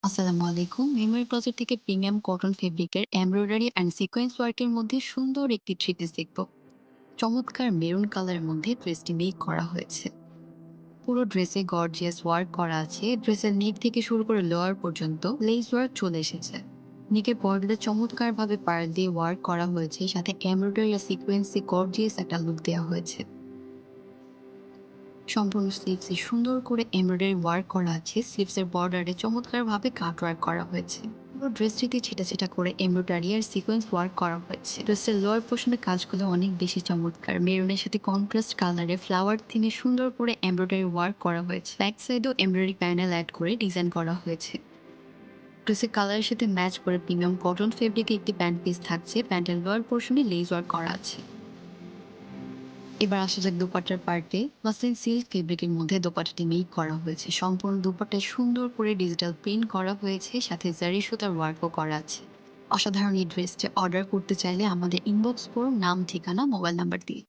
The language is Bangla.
আসসালামু আলাইকুম। মেমোরি ক্লজেট থেকে প্রিমিয়াম কটন ফেব্রিকের এমব্রয়ডারি অ্যান্ড সিকোয়েন্স ওয়ার্কের মধ্যে সুন্দর একটি থ্রি পিস দেখব। চমৎকার মেরুন কালারের মধ্যে ড্রেসটি মেক করা হয়েছে। পুরো ড্রেসে গর্জিয়াস ওয়ার্ক করা আছে। ড্রেসের নেক থেকে শুরু করে লোয়ার পর্যন্ত লেস ওয়ার্ক চলে এসেছে। নিকের বর্ডারে চমৎকারভাবে পার দিয়ে ওয়ার্ক করা হয়েছে, সাথে এমব্রয়ডারি আর সিকোয়েন্সে গর্জিয়াস একটা লুক দেওয়া হয়েছে। সম্পূর্ণ স্লিভসে সুন্দর করে এমব্রয়ডারি ওয়ার্ক করা আছে। স্লিভসের বর্ডারে চমৎকারভাবে কাট ওয়ার্ক করা হয়েছে। পুরো ড্রেসটিতে ছেটা ছেটা করে এমব্রয়ডারি আর সিকোয়েন্স ওয়ার্ক করা হয়েছে। ড্রেসের লোয়ার পোর্শনের কাজগুলো অনেক বেশি চমৎকার। মেরুনের সাথে কন্ট্রাস্ট কালারে ফ্লাওয়ার থিমে সুন্দর করে এমব্রয়ডারি ওয়ার্ক করা হয়েছে। ব্যাক সাইডেও এমব্রয়ডারি প্যানেল অ্যাড করে ডিজাইন করা হয়েছে। ড্রেসের কালারের সাথে ম্যাচ করে প্রিমিয়াম কটন ফেব্রিকে একটি প্যান্ট পিস থাকছে। প্যান্টের লোয়ার পোর্শনে লেস ওয়ার্ক করা আছে। এবার আসা যাক দোপাট্টার পার্টে। মাসলিন সিল্ক ফেব্রিকের মধ্যে দোপাট্টাটি মেক করা হয়েছে। সম্পূর্ণ দোপাট্টায় সুন্দর করে ডিজিটাল প্রিন্ট করা হয়েছে, সাথে জারি সুতার ওয়ার্কও করা আছে। অসাধারণ এই ড্রেসটা অর্ডার করতে চাইলে আমাদের ইনবক্স করুন নাম, ঠিকানা, মোবাইল নাম্বার দিয়ে।